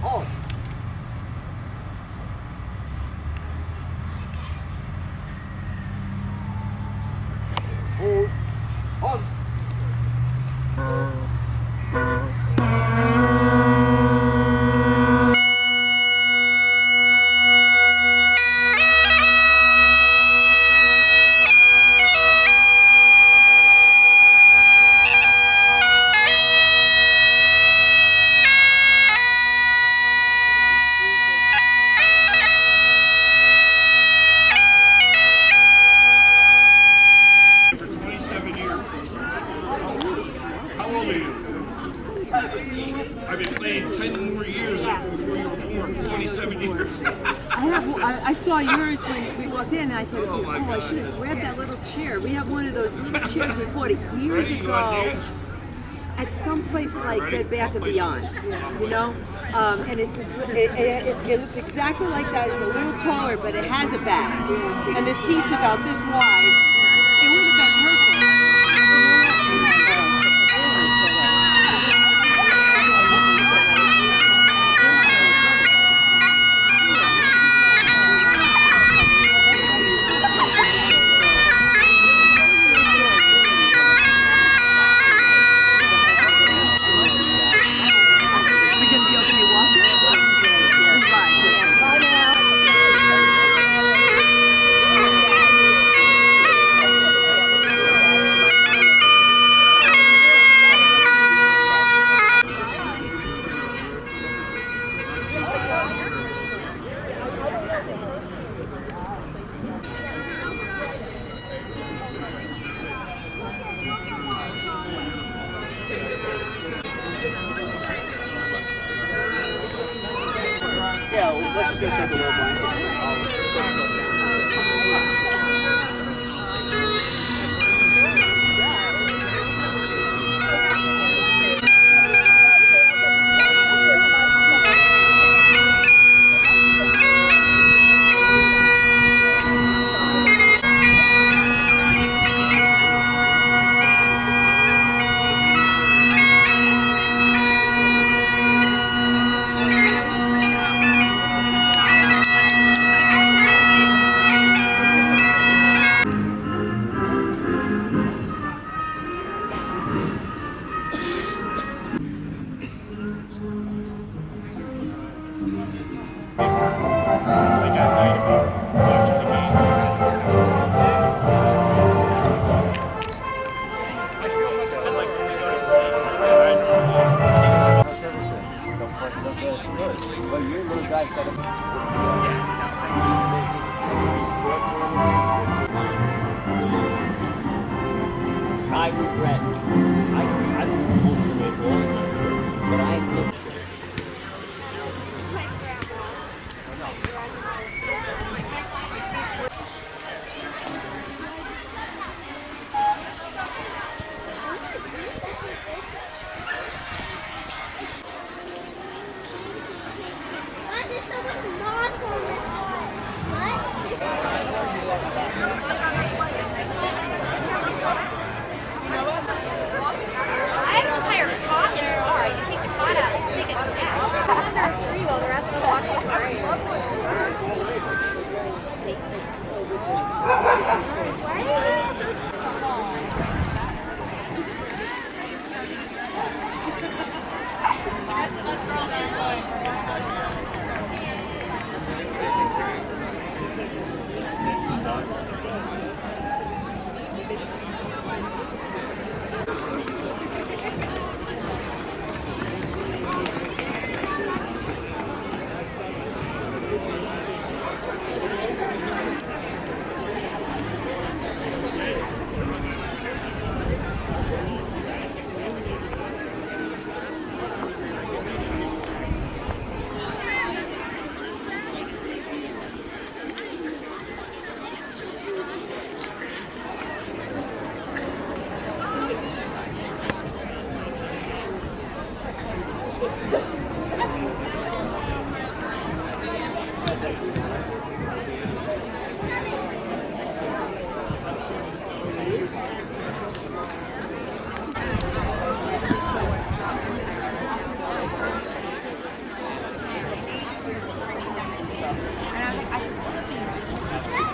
Oh. Hold. On. For 27 years. How old are you? I've been playing 10 more years before you were born. 27 years. I saw yours when we walked in, and I said, oh, I should have grabbed that little chair. We have one of those little chairs we bought it years ago at some place like Bed Bath & Beyond, you know? And it's just, it looks exactly like that. It's a little taller, but it has a back. And the seat's about this wide. It would have been perfect. Yeah, well, let's just go save the little blanket. Well, your little guy's got a... I regret. I didn't most of it all the time, but I just... This is my grandma. This is my Why is there so much moss on this I have an entire pot in the car. I can take the pot out.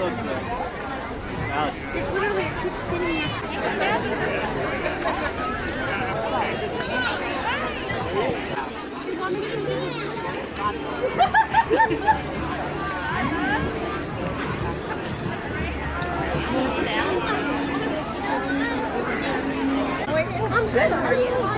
There's literally a kid sitting next to I'm good, how are you?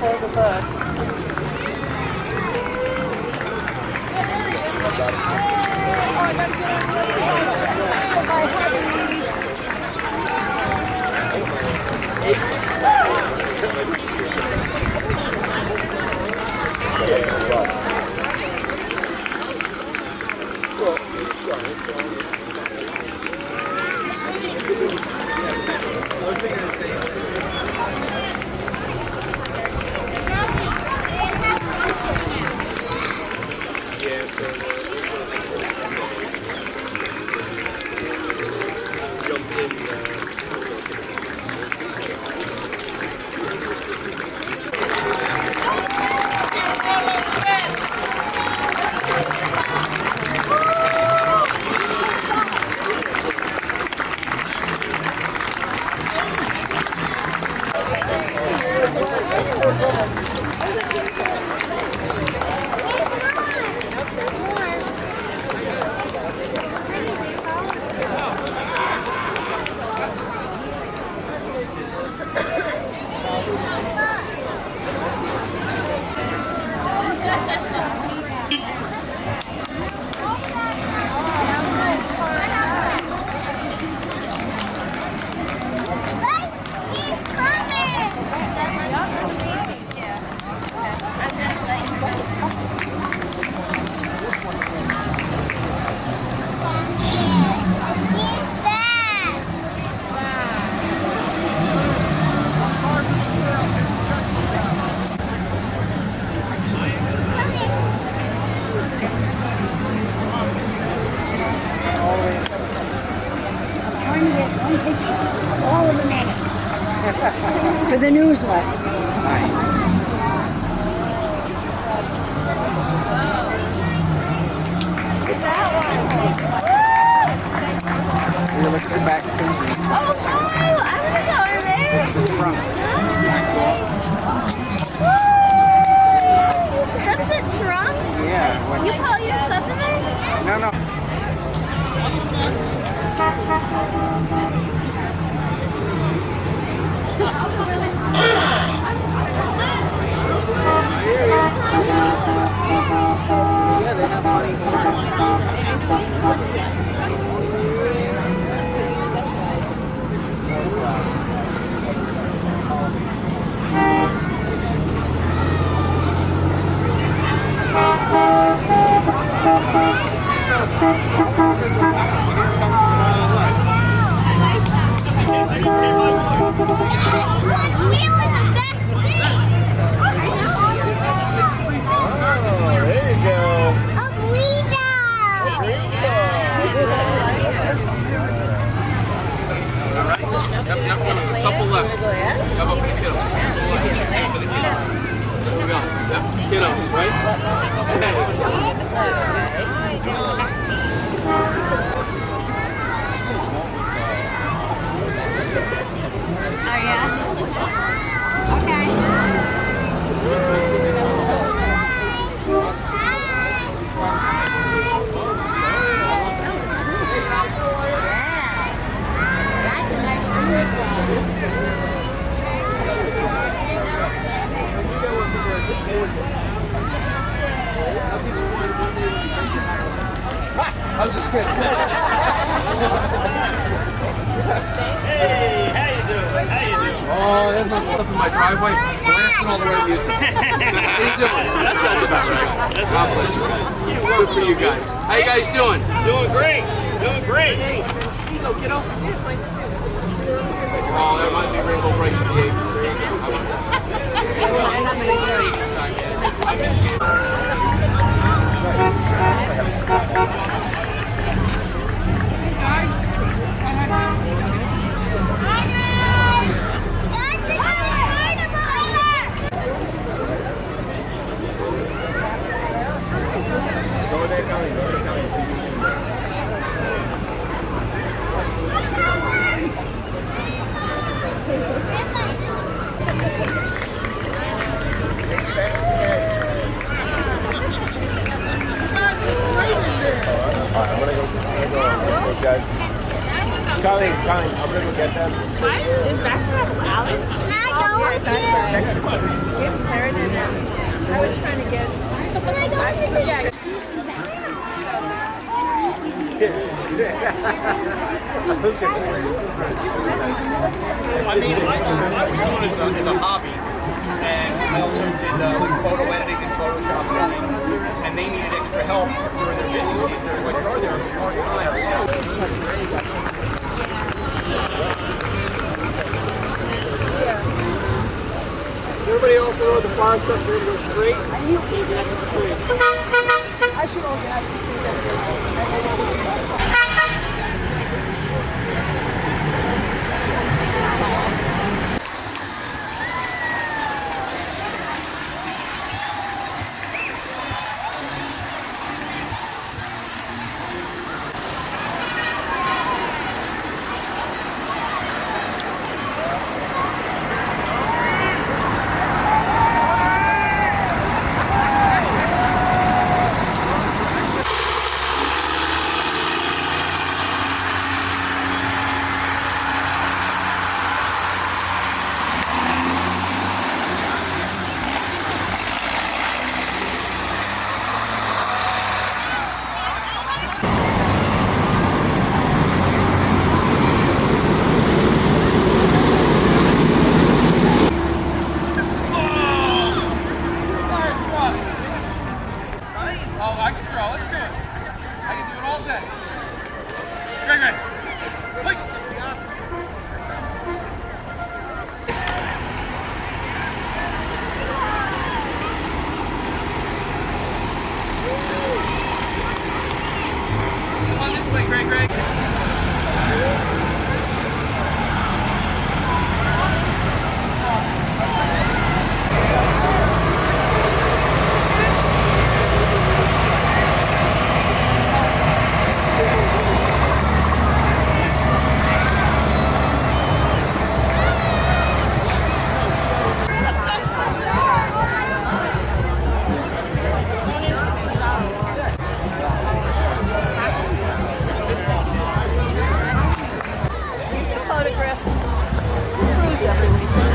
for the bird. Trying to get one picture all of a minute for the newsletter. We're looking at back centuries. Oh, wow! I want to go in there. It's the trunk. That's a trunk? Yeah. You call yourself in there? No, no. Yeah, they have money. Couple left. Couple for the kiddos. For the kiddos. Here we go. Yep, kiddos, right? Oh, yeah? Okay. I'm just kidding. Hey, how you doing? How you doing? Oh, there's my stuff in my driveway. Blasting all the right music. How you doing? That sounds about right. God bless you guys. Good for you guys. How you guys doing? Doing great. Doing great. Oh, that might be Rainbow Bright for the ages. I miss you. kind. I'm gonna go get them. Is Bastion at Allen? Can I go with you? Give Clarendon I was trying to get. Can I go with you? Yeah. I mean, I was doing it as a hobby, and I also did like photo editing and Photoshop editing, and they needed extra help during their busy season, so I started there part-time. Everybody all through the farm trucks are going to go straight. I should organize these things every day.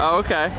Oh, okay.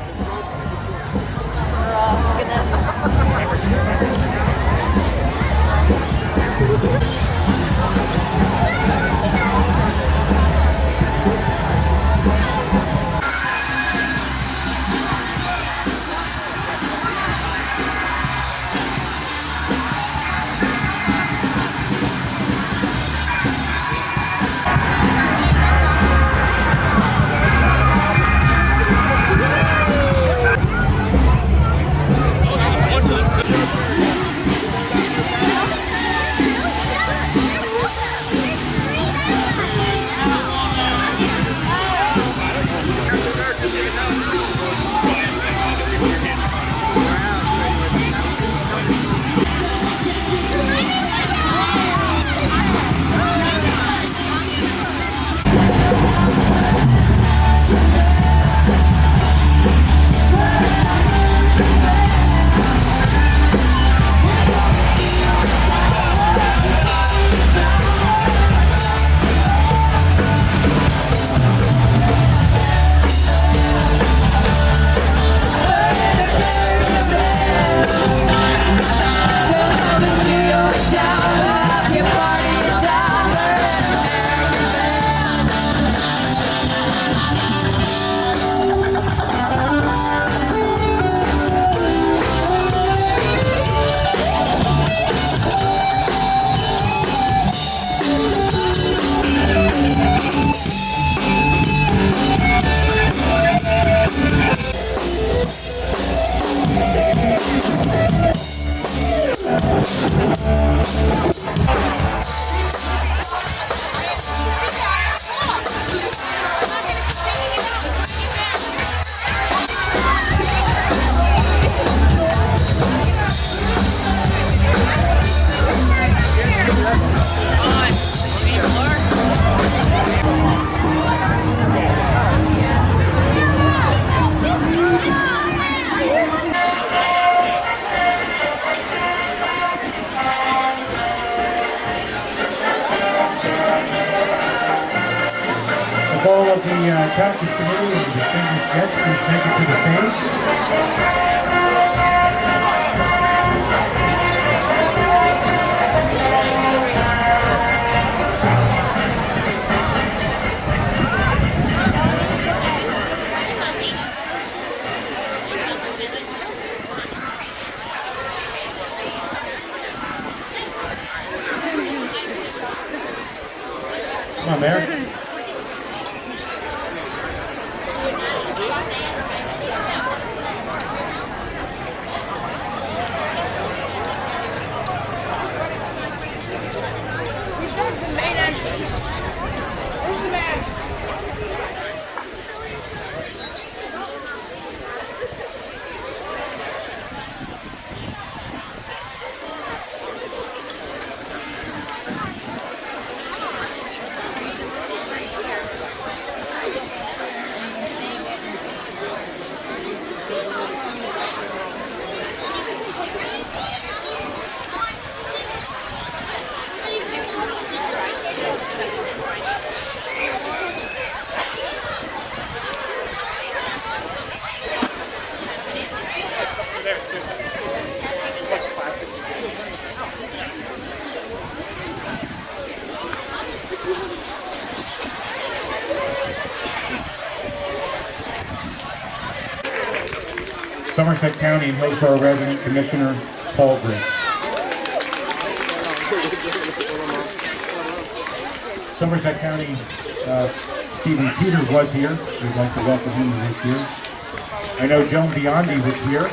all of the Township Committee and distinguished guests please make it to the stage? Come on, Mayor. Somerset County and Hillsborough Resident Commissioner Paul Griggs. Somerset County Stephen Peters was here. We'd like to welcome him this year. I know Joan Biondi was here.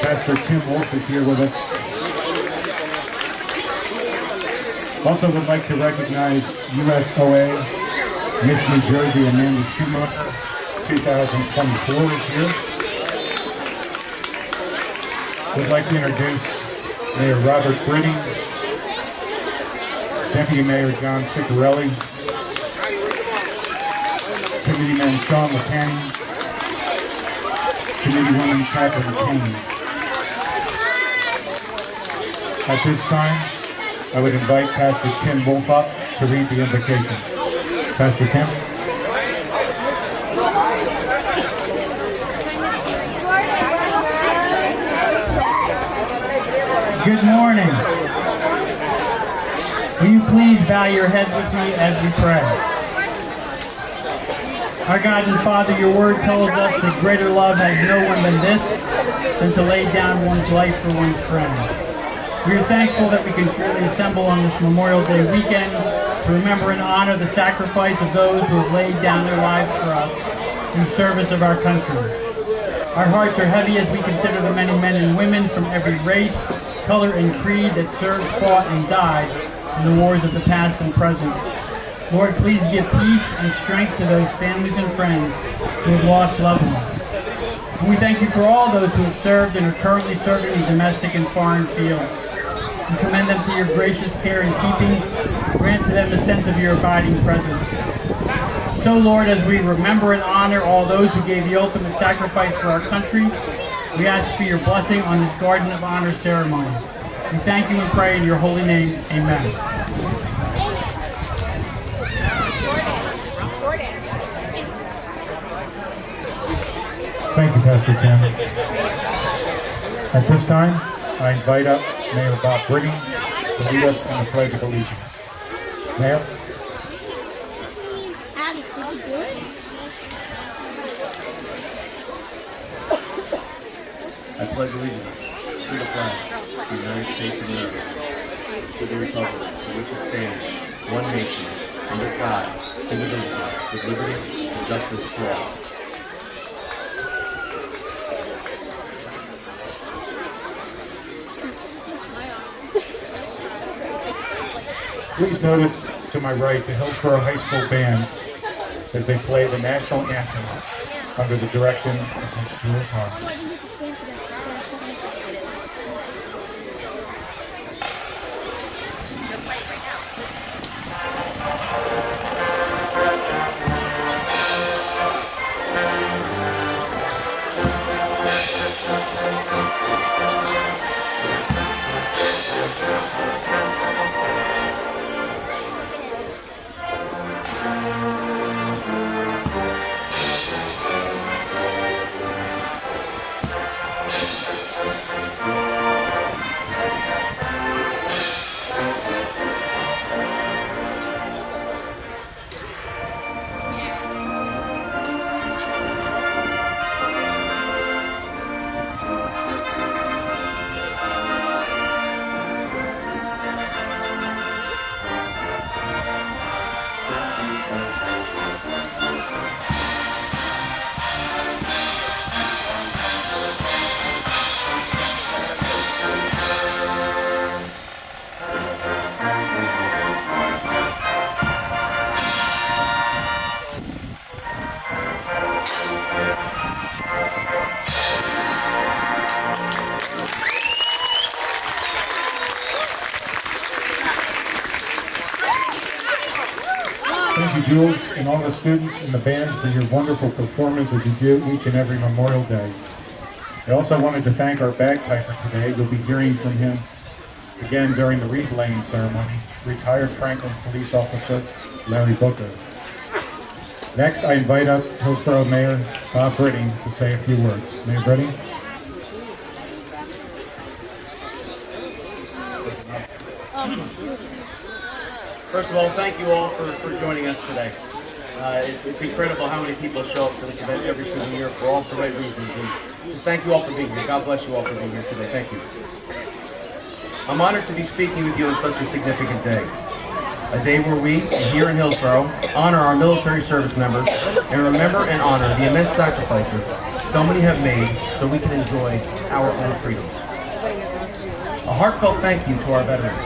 Pastor Tim Wolf is here with us. Also would like to recognize USOA, Miss New Jersey, Amanda Schumacher, 2024 is here. Would like to introduce Mayor Robert Britting, Deputy Mayor John Ciccarelli, Committeeman Sean McCanny, Committeewoman Catherine Kane. At this time, I would invite Pastor Tim Wolf up to read the invocation. Pastor Tim. Good morning. Will you please bow your heads with me as we pray? Our God and Father, your word tells us that greater love has no one than this, than to lay down one's life for one's friends. We are thankful that we can truly assemble on this Memorial Day weekend to remember and honor the sacrifice of those who have laid down their lives for us in service of our country. Our hearts are heavy as we consider the many men and women from every race, color, and creed that served, fought, and died in the wars of the past and present. Lord, please give peace and strength to those families and friends who have lost loved ones. And we thank you for all those who have served and are currently serving in domestic and foreign fields. We commend them to your gracious care and keeping. Grant to them the sense of your abiding presence. So, Lord, as we remember and honor all those who gave the ultimate sacrifice for our country, we ask for your blessing on this Garden of Honor ceremony. We thank you and pray in your holy name. Amen. Thank you, Pastor Tim. At this time, I invite up Mayor Bob Britting to lead us in the Pledge of Allegiance. Mayor? I pledge allegiance to the flag of the United States of America, to the republic for which it stands, one nation, under God, indivisible, with liberty and justice for all. Please notice to my right the Hillsborough High School band as they play the national anthem under the direction of Miss Jules Harper. Thank you, Jules, and all the students and the band for your wonderful performance as you do each and every Memorial Day. I also wanted to thank our bagpiper today. You'll be hearing from him again during the wreath laying ceremony, retired Franklin police officer Larry Booker. Next, I invite up Hillsborough Mayor Bob Britting to say a few words. Mayor Britting. First of all, thank you all for joining us today. It's incredible how many people show up for this event every single year for all the right reasons. And just thank you all for being here. God bless you all for being here today. Thank you. I'm honored to be speaking with you on such a significant day. A day where we, here in Hillsborough, honor our military service members and remember and honor the immense sacrifices so many have made so we can enjoy our own freedoms. A heartfelt thank you to our veterans,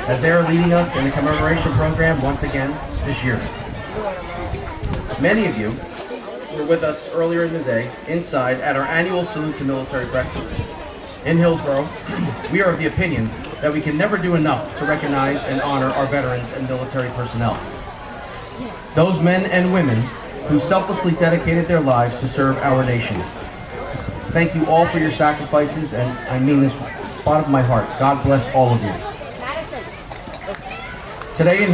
as they are leading us in the commemoration program once again this year. Many of you were with us earlier in the day inside at our annual Salute to Military breakfast. In Hillsborough, we are of the opinion that we can never do enough to recognize and honor our veterans and military personnel. Those men and women who selflessly dedicated their lives to serve our nation. Thank you all for your sacrifices, and I mean this bottom of my heart. God bless all of you. Today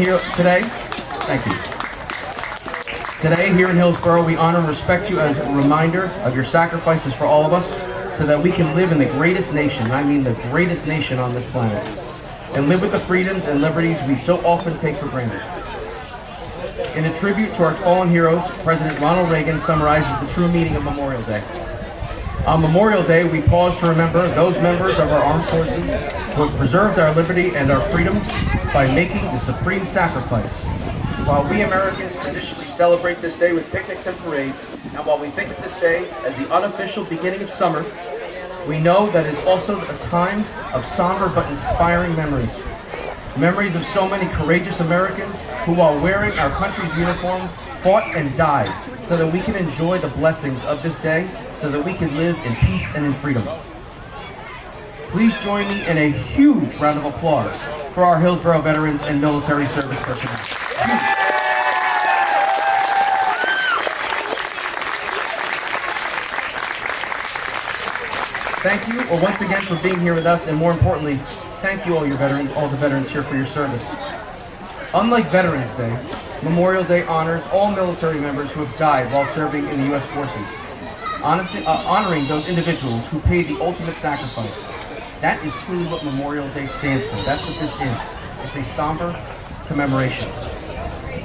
here in Hillsborough, we honor and respect you as a reminder of your sacrifices for all of us, so that we can live in the greatest nation, I mean the greatest nation on this planet, and live with the freedoms and liberties we so often take for granted. In a tribute to our fallen heroes, President Ronald Reagan summarizes the true meaning of Memorial Day. On Memorial Day, we pause to remember those members of our armed forces who have preserved our liberty and our freedom by making the supreme sacrifice. While we Americans traditionally celebrate this day with picnics and parades, and while we think of this day as the unofficial beginning of summer, we know that it's also a time of somber but inspiring memories. Memories of so many courageous Americans who, while wearing our country's uniform, fought and died so that we can enjoy the blessings of this day, so that we can live in peace and in freedom. Please join me in a huge round of applause for our Hillsborough veterans and military service personnel. Thank you once again for being here with us, and more importantly, thank you all the veterans here for your service. Unlike Veterans Day, Memorial Day honors all military members who have died while serving in the U.S. forces, honoring those individuals who paid the ultimate sacrifice. That is truly what Memorial Day stands for. That's what this is. It's a somber commemoration.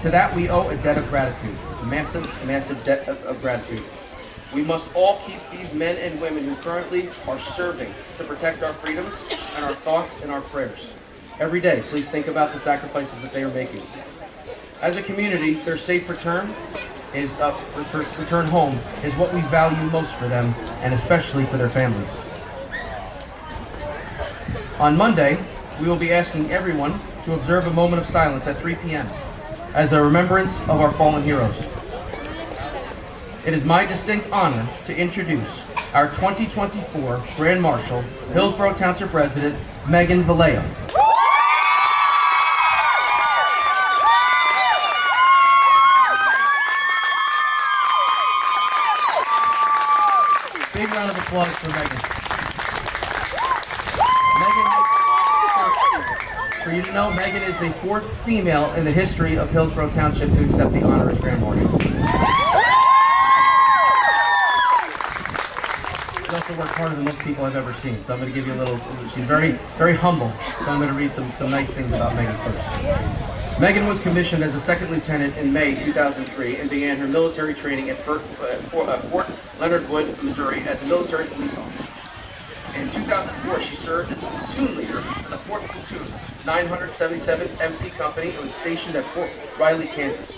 To that we owe a debt of gratitude, a massive, massive debt of gratitude. We must all keep these men and women who currently are serving to protect our freedoms and our thoughts and our prayers. Every day, please think about the sacrifices that they are making. As a community, their safe return home is what we value most for them, and especially for their families. On Monday, we will be asking everyone to observe a moment of silence at 3 p.m. as a remembrance of our fallen heroes. It is my distinct honor to introduce our 2024 Grand Marshal, Hillsborough Township Resident, Megan Vallejo. Big round of applause for Megan. For you to know, Megan is the 4th female in the history of Hillsborough Township to accept the honor as Grand Marshal. She also worked harder than most people I've ever seen, so I'm going to give you a little, she's very, very humble, so I'm going to read some nice things about Megan first. Megan was commissioned as a 2nd lieutenant in May 2003 and began her military training at Fort Leonard Wood, Missouri as a military police officer. In 2004, she served as platoon leader in the 4th Platoon, 977th MC Company, and was stationed at Fort Riley, Kansas.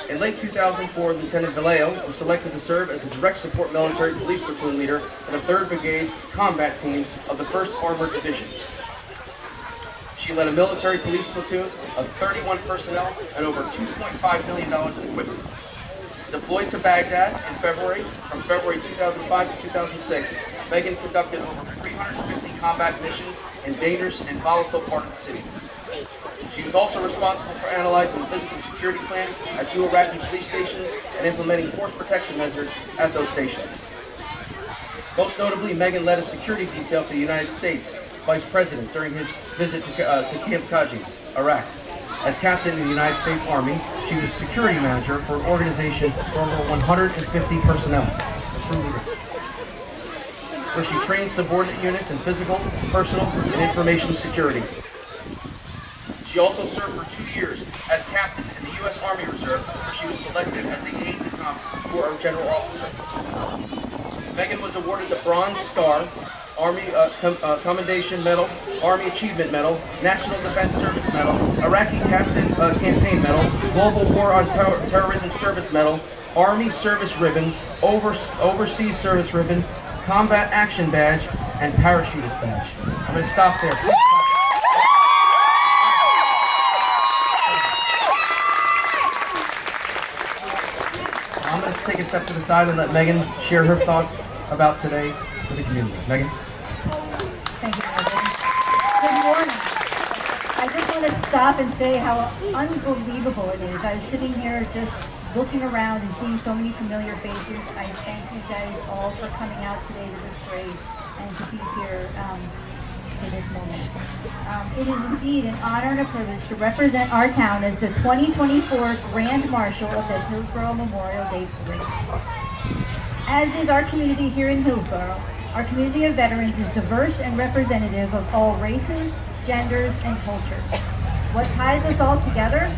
In late 2004, Lieutenant Vallejo was selected to serve as the direct support military police platoon leader in the 3rd Brigade Combat Team of the 1st Armored Division. She led a military police platoon of 31 personnel and over $2.5 million in equipment. Deployed to Baghdad in from February 2005 to 2006, Megan conducted over 350 combat missions in dangerous and volatile parts of the city. She She was also responsible for analyzing the physical security plan at 2 Iraqi police stations and implementing force protection measures at those stations. Most notably, Megan led a security detail for the United States Vice President during his visit to Camp Taji, Iraq. As captain in the United States Army, she was security manager for an organization for over 150 personnel, where she trained subordinate units in physical, personal, and information security. She also served for 2 years as captain in the U.S. Army Reserve, where she was selected as the aide-de-camp for a general officer. Megan was awarded the Bronze Star, Army Commendation Medal, Army Achievement Medal, National Defense Service Medal, Iraqi Campaign Medal, Global War on Terrorism Service Medal, Army Service Ribbon, Overseas Service Ribbon, Combat Action Badge, and Parachutist Badge. I'm going to stop there. I'm going to take a step to the side and let Megan share her thoughts about today with the community. Megan? Thank you, Megan. Good morning. I just want to stop and say how unbelievable it is. I was sitting here just looking around and seeing so many familiar faces. I thank you guys all for coming out today to this parade and to be here for this moment. It is indeed an honor and a privilege to represent our town as the 2024 Grand Marshal of the Hillsborough Memorial Day Parade. As is our community here in Hillsborough, our community of veterans is diverse and representative of all races, genders, and cultures. What ties us all together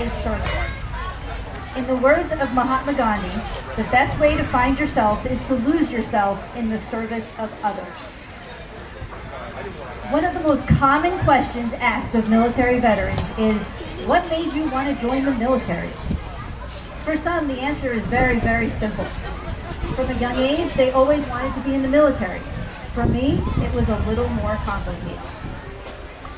is service. In the words of Mahatma Gandhi, the best way to find yourself is to lose yourself in the service of others. One of the most common questions asked of military veterans is, what made you want to join the military? For some, the answer is very, very simple. From a young age, they always wanted to be in the military. For me, it was a little more complicated.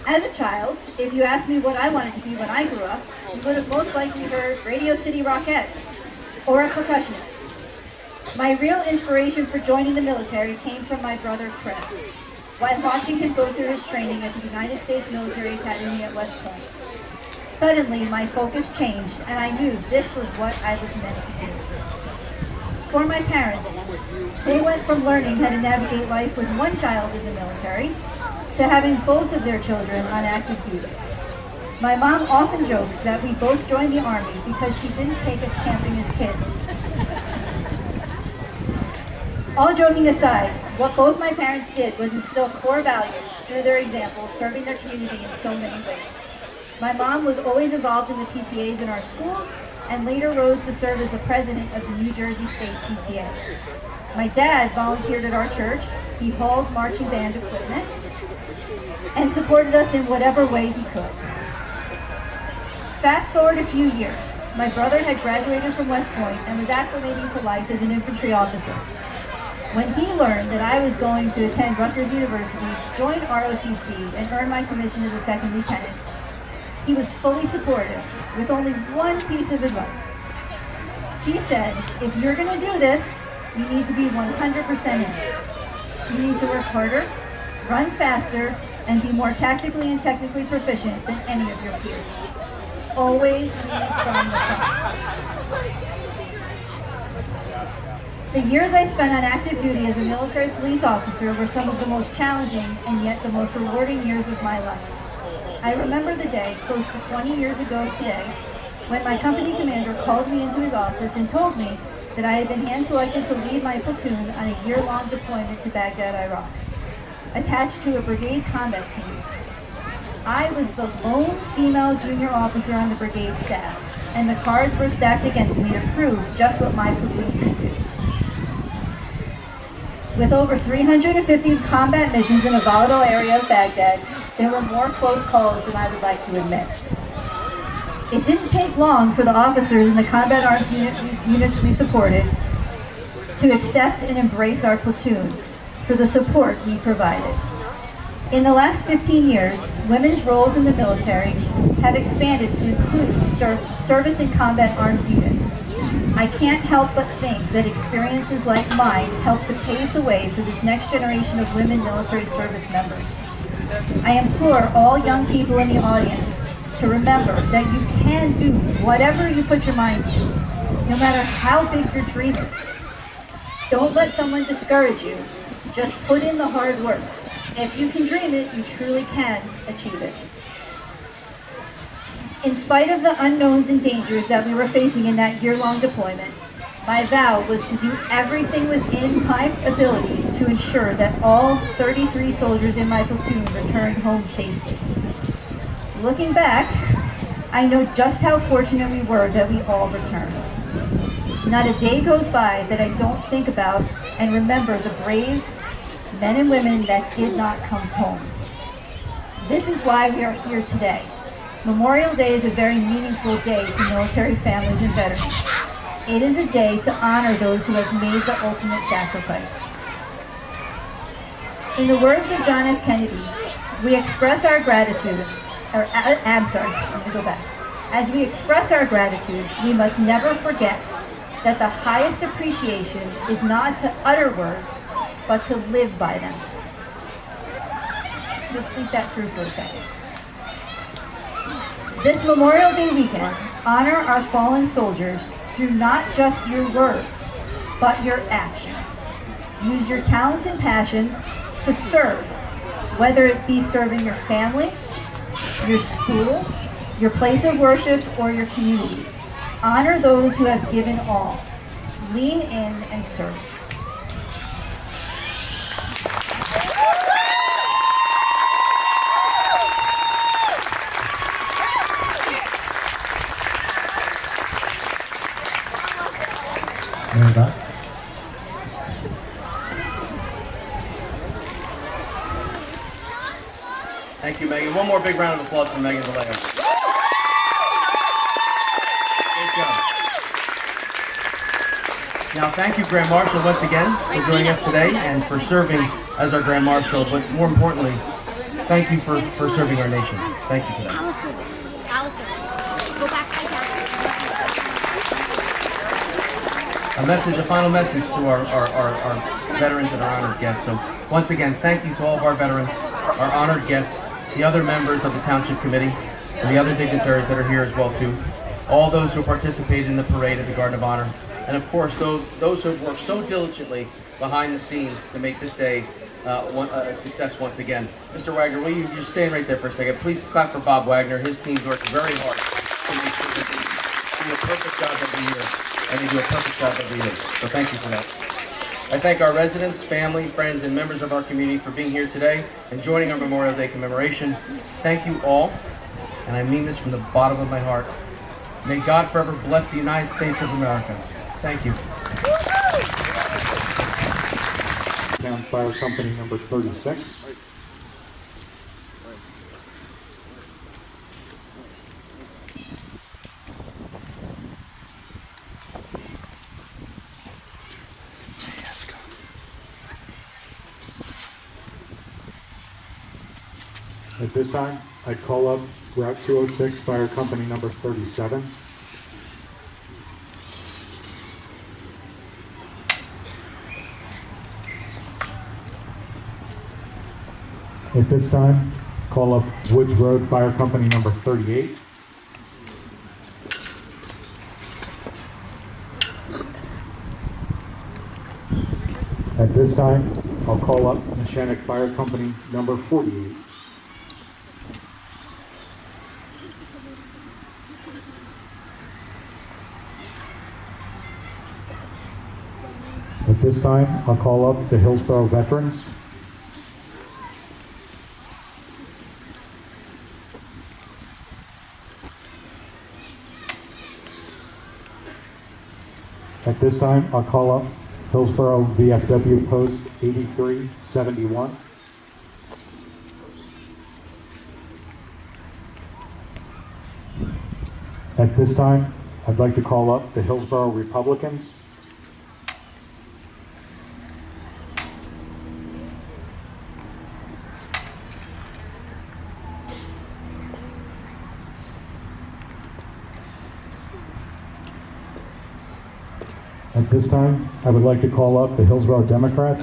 As a child, if you asked me what I wanted to be when I grew up, you would have most likely heard Radio City Rockettes or a percussionist. My real inspiration for joining the military came from my brother Chris, while watching him go through his training at the United States Military Academy at West Point. Suddenly, my focus changed, and I knew this was what I was meant to do. For my parents, they went from learning how to navigate life with one child in the military to having both of their children on active duty. My mom often jokes that we both joined the Army because she didn't take us camping as kids. All joking aside, what both my parents did was instill core values through their example, serving their community in so many ways. My mom was always involved in the PTAs in our schools and later rose to serve as the president of the New Jersey State PTA. My dad volunteered at our church. He hauled marching band equipment and supported us in whatever way he could. Fast forward a few years. My brother had graduated from West Point and was acclimating to life as an infantry officer. When he learned that I was going to attend Rutgers University, join ROTC, and earn my commission as a second lieutenant, he was fully supportive, with only one piece of advice. He said, if you're going to do this, you need to be 100% in it. You need to work harder, run faster, and be more tactically and technically proficient than any of your peers. Always lead from the front. The years I spent on active duty as a military police officer were some of the most challenging and yet the most rewarding years of my life. I remember the day, close to 20 years ago today, when my company commander called me into his office and told me that I had been hand-selected to lead my platoon on a year-long deployment to Baghdad, Iraq, attached to a brigade combat team. I was the lone female junior officer on the brigade staff, and the cards were stacked against me to prove just what my platoon could do. With over 350 combat missions in a volatile area of Baghdad, there were more close calls than I would like to admit. It didn't take long for the officers in the combat arms units we supported to accept and embrace our platoon for the support we provided. In the last 15 years, women's roles in the military have expanded to include service in combat arms units. I can't help but think that experiences like mine help to pave the way for this next generation of women military service members. I implore all young people in the audience to remember that you can do whatever you put your mind to, no matter how big your dream is. Don't let someone discourage you. Just put in the hard work. If you can dream it, you truly can achieve it. In spite of the unknowns and dangers that we were facing in that year-long deployment, my vow was to do everything within my ability to ensure that all 33 soldiers in my platoon returned home safely. Looking back, I know just how fortunate we were that we all returned. Not a day goes by that I don't think about and remember the brave men and women that did not come home. This is why we are here today. Memorial Day is a very meaningful day to military families and veterans. It is a day to honor those who have made the ultimate sacrifice. In the words of John F. Kennedy, we express our gratitude, As we express our gratitude, we must never forget that the highest appreciation is not to utter words, but to live by them. Just think that through for a second. This Memorial Day weekend, honor our fallen soldiers through not just your words, but your actions. Use your talents and passions to serve, whether it be serving your family, your school, your place of worship, or your community. Honor those who have given all. Lean in and serve. Thank you, Megan. One more big round of applause for Megan Vallejo. Great job. Now, thank you, Grand Marshal, once again for joining us today and for serving as our Grand Marshal, but more importantly, thank you for serving our nation. Thank you for that. Go back to A final message to our veterans and our honored guests. So, once again, thank you to all of our veterans, our honored guests, the other members of the Township Committee, and the other dignitaries that are here as well, too. All those who participated in the parade at the Garden of Honor, and of course, those who have worked so diligently behind the scenes to make this day a success once again. Mr. Wagner, will you just stand right there for a second? Please clap for Bob Wagner. His team's worked very hard to make sure that they do a perfect job every year, and they do a perfect job every year. So thank you for that. I thank our residents, family, friends, and members of our community for being here today and joining our Memorial Day commemoration. Thank you all, and I mean this from the bottom of my heart. May God forever bless the United States of America. Thank you. Town Fire Company number 36. At this time, I'd call up Route 206 Fire Company number 37. At this time, call up Woods Road Fire Company number 38. At this time, I'll call up NESHANIC Fire Company number 48. At this time, I'll call up the Hillsborough Veterans. At this time, I'll call up Hillsborough VFW Post 8371. At this time, I'd like to call up the Hillsborough Republicans. At this time, I would like to call up the Hillsborough Democrats.